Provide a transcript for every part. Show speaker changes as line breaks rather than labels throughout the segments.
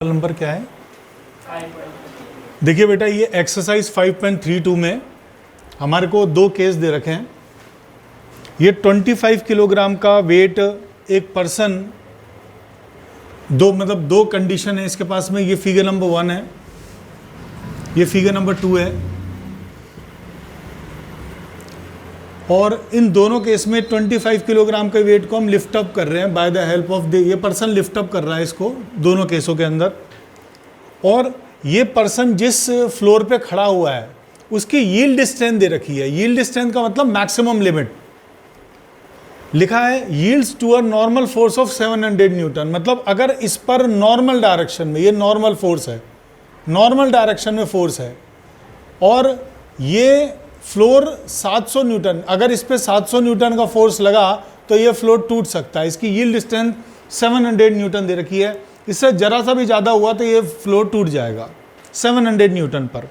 Number क्या है? देखिए बेटा, ये एक्सरसाइज 5.32 में हमारे को दो केस दे रखे हैं। ये 25 किलोग्राम का वेट एक पर्सन, दो कंडीशन है इसके पास में। ये फिगर नंबर 1 है, ये फिगर नंबर 2 है। और इन दोनों केस में 25 किलोग्राम के वेट को हम लिफ्ट अप कर रहे हैं बाय द हेल्प ऑफ ये पर्सन लिफ्ट अप कर रहा है इसको दोनों केसों के अंदर। और ये पर्सन जिस फ्लोर पे खड़ा हुआ है उसकी यील्ड स्ट्रेंथ दे रखी है। यील्ड स्ट्रेंथ का मतलब मैक्सिमम लिमिट लिखा है, yields to a normal force of 700 newton. मतलब अगर इस पर नॉर्मल डायरेक्शन में, ये नॉर्मल फोर्स है, नॉर्मल डायरेक्शन में फोर्स है, और ये फ्लोर 700 न्यूटन, अगर इस पे 700 न्यूटन का फोर्स लगा तो ये फ्लोर टूट सकता है। इसकी यील्ड स्ट्रेंथ 700 न्यूटन दे रखी है। इससे जरा सा भी ज़्यादा हुआ तो ये फ्लोर टूट जाएगा 700 न्यूटन पर।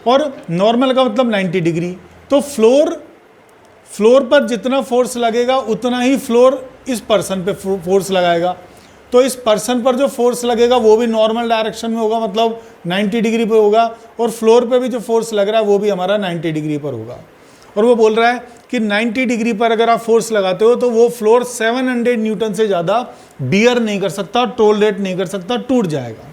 और नॉर्मल का मतलब 90 डिग्री। तो फ्लोर पर जितना फोर्स लगेगा उतना ही फ्लोर इस पर्सन पे फोर्स लगाएगा। तो इस पर्सन पर जो फोर्स लगेगा वो भी नॉर्मल डायरेक्शन में होगा, मतलब 90 डिग्री पे होगा। और फ्लोर पे भी जो फोर्स लग रहा है वो भी हमारा 90 डिग्री पर होगा। और वो बोल रहा है कि 90 डिग्री पर अगर आप फोर्स लगाते हो तो वो फ्लोर 700 न्यूटन से ज़्यादा बियर नहीं कर सकता, टॉलरेट नहीं कर सकता, टूट जाएगा।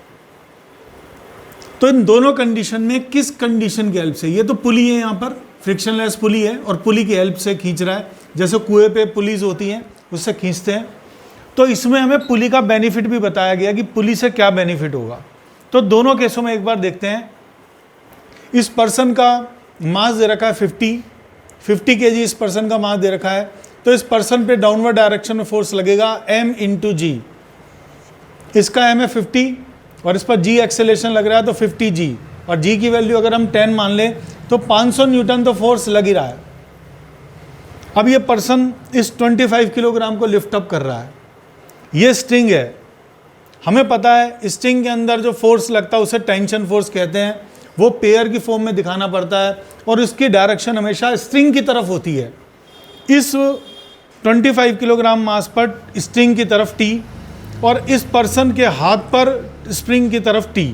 तो इन दोनों कंडीशन में किस कंडीशन की हेल्प से, ये तो पुली है, यहाँ पर फ्रिक्शनलेस पुली है और पुली की हेल्प से खींच रहा है, जैसे कुएं पे पुलीज होती हैं उससे खींचते हैं। तो इसमें हमें पुली का बेनिफिट भी बताया गया कि पुली से क्या बेनिफिट होगा। तो दोनों केसों में एक बार देखते हैं। इस पर्सन का मास दे रखा है 50 केजी इस पर्सन का मास दे रखा है। तो इस पर्सन पे डाउनवर्ड डायरेक्शन में फोर्स लगेगा m इंटू जी। इसका m है 50 और इस पर g एक्सेलेरेशन लग रहा है तो 50g, और g की वैल्यू अगर हम 10 मान लें तो 500 न्यूटन तो फोर्स लग ही रहा है। अब ये पर्सन इस 25 किलोग्राम को लिफ्ट अप कर रहा है। ये स्ट्रिंग है, हमें पता है स्ट्रिंग के अंदर जो फोर्स लगता है उसे टेंशन फोर्स कहते हैं। वो पेयर की फॉर्म में दिखाना पड़ता है और उसकी डायरेक्शन हमेशा स्ट्रिंग की तरफ होती है। इस 25 किलोग्राम मास पर स्ट्रिंग की तरफ T और इस पर्सन के हाथ पर स्प्रिंग की तरफ T।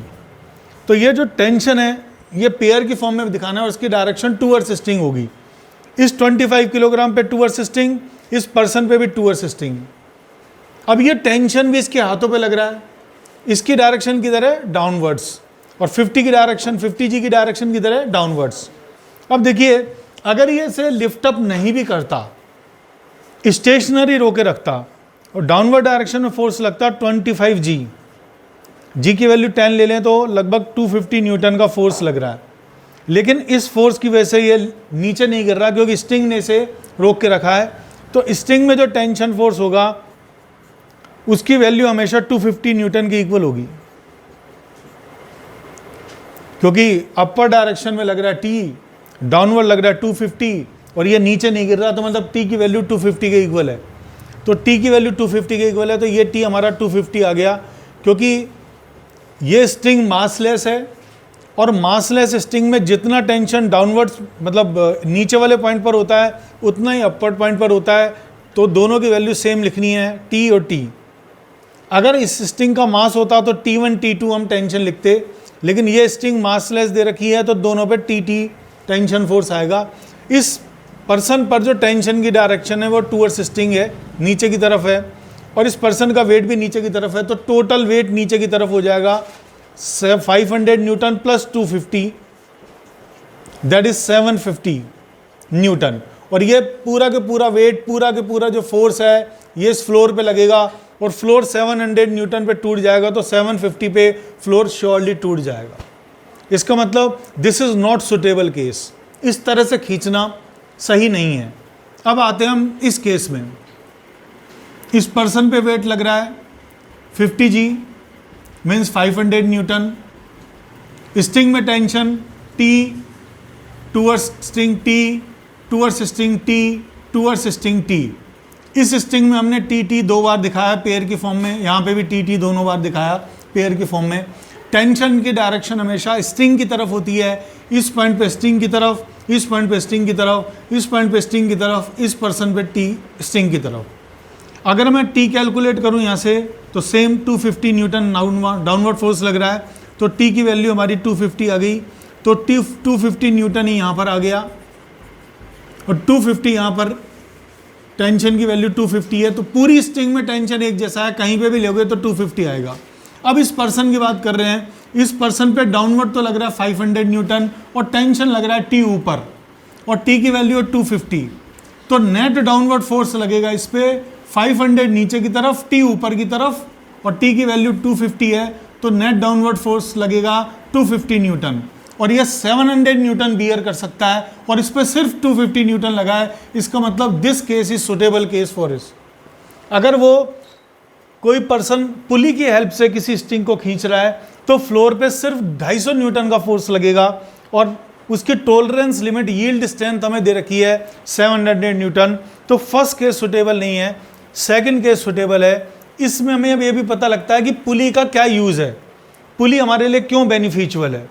तो ये जो टेंशन है ये पेयर की फॉर्म में दिखाना है और उसकी डायरेक्शन टूवर्ड्स स्ट्रिंग होगी। इस 25 किलोग्राम पे टूवर्ड्स स्ट्रिंग, इस पर्सन पे भी टूवर्ड्स स्ट्रिंग। अब ये टेंशन भी इसके हाथों पे लग रहा है, इसकी डायरेक्शन किधर है? डाउनवर्ड्स। और 50 की डायरेक्शन, 50g की डायरेक्शन किधर है? डाउनवर्ड्स। अब देखिए, अगर ये इसे लिफ्ट अप नहीं भी करता, स्टेशनरी रोके रखता और डाउनवर्ड डायरेक्शन में फोर्स लगता 25g, g की वैल्यू 10 ले लें तो लगभग 250 न्यूटन का फोर्स लग रहा है। लेकिन इस फोर्स की वजह से ये नीचे नहीं गिर रहा क्योंकि स्ट्रिंग ने इसे रोक के रखा है। तो स्ट्रिंग में जो टेंशन फोर्स होगा उसकी वैल्यू हमेशा 250 न्यूटन के इक्वल होगी, क्योंकि अपर डायरेक्शन में लग रहा है T, डाउनवर्ड लग रहा है 250 और ये नीचे नहीं गिर रहा, तो मतलब T की वैल्यू 250 के इक्वल है। तो T की वैल्यू 250 के इक्वल है, तो ये T हमारा 250 आ गया। क्योंकि ये स्ट्रिंग मासलेस है और मासलेस स्ट्रिंग में जितना टेंशन डाउनवर्ड मतलब नीचे वाले पॉइंट पर होता है उतना ही अपर पॉइंट पर होता है। तो दोनों की वैल्यू सेम लिखनी है, T और T। अगर इस स्ट्रिंग का मास होता तो T1 T2 हम टेंशन लिखते, लेकिन ये स्ट्रिंग मासलेस दे रखी है तो दोनों पे TT टेंशन फोर्स आएगा। इस पर्सन पर जो टेंशन की डायरेक्शन है वो टूवर्ड्स स्ट्रिंग है, नीचे की तरफ है, और इस पर्सन का वेट भी नीचे की तरफ है। तो टोटल वेट नीचे की तरफ हो जाएगा 500 Newton plus 250, that is 750 Newton. और ये पूरा के पूरा वेट, पूरा के पूरा जो फोर्स है ये इस फ्लोर पे लगेगा और फ्लोर 700 न्यूटन पे टूट जाएगा, तो 750 पे फ्लोर श्योरली टूट जाएगा। इसका मतलब this is not suitable case, इस तरह से खींचना सही नहीं है। अब आते हैं हम इस केस में। इस पर्सन पे वेट लग रहा है 50g मीन्स 500 न्यूटन। स्ट्रिंग में tension T towards string T, towards string T, towards string T। इस स्ट्रिंग में हमने TT 2 बार दिखाया पेयर की फॉर्म में, यहाँ पे भी TT दोनों बार दिखाया पेयर की फॉर्म में। टेंशन की डायरेक्शन हमेशा स्ट्रिंग की तरफ होती है, इस पॉइंट पे स्ट्रिंग की तरफ, इस पॉइंट पे स्ट्रिंग की तरफ, इस पॉइंट पे स्ट्रिंग की तरफ, इस पर्सन पे T स्ट्रिंग की तरफ। अगर मैं टी कैलकुलेट करूं यहाँ से तो सेम 250 न्यूटन डाउनवर्ड फोर्स लग रहा है, तो टी की वैल्यू हमारी 250 आ गई, तो 250 न्यूटन ही यहाँ पर आ गया और 250 यहाँ पर टेंशन की वैल्यू 250 है, तो पूरी स्ट्रिंग में टेंशन एक जैसा है, कहीं पे भी लोगे तो 250 आएगा। अब इस पर्सन की बात कर रहे हैं, इस पर्सन पे डाउनवर्ड तो लग रहा है 500 न्यूटन और टेंशन लग रहा है टी ऊपर और टी की वैल्यू है 250, तो नेट डाउनवर्ड फोर्स लगेगा इस पे 500 नीचे की तरफ, टी ऊपर की तरफ, और टी की वैल्यू 250 है, तो नेट डाउनवर्ड फोर्स लगेगा 250 न्यूटन, और यह 700 न्यूटन बियर कर सकता है और इस पर सिर्फ 250 न्यूटन लगा है। इसका मतलब this case is suitable case for इस। अगर वो कोई पर्सन पुली की हेल्प से किसी स्ट्रिंग को खींच रहा है तो फ्लोर पे सिर्फ 250 न्यूटन का फोर्स लगेगा और उसकी टॉलरेंस लिमिट यील्ड स्ट्रेंथ हमें दे रखी है 700 न्यूटन, तो फर्स्ट केस सुटेबल नहीं है, सेकंड केस सुटेबल है। इसमें हमें अब ये भी पता लगता है कि पुली का क्या यूज़ है, पुली हमारे लिए क्यों बेनिफिशियल है।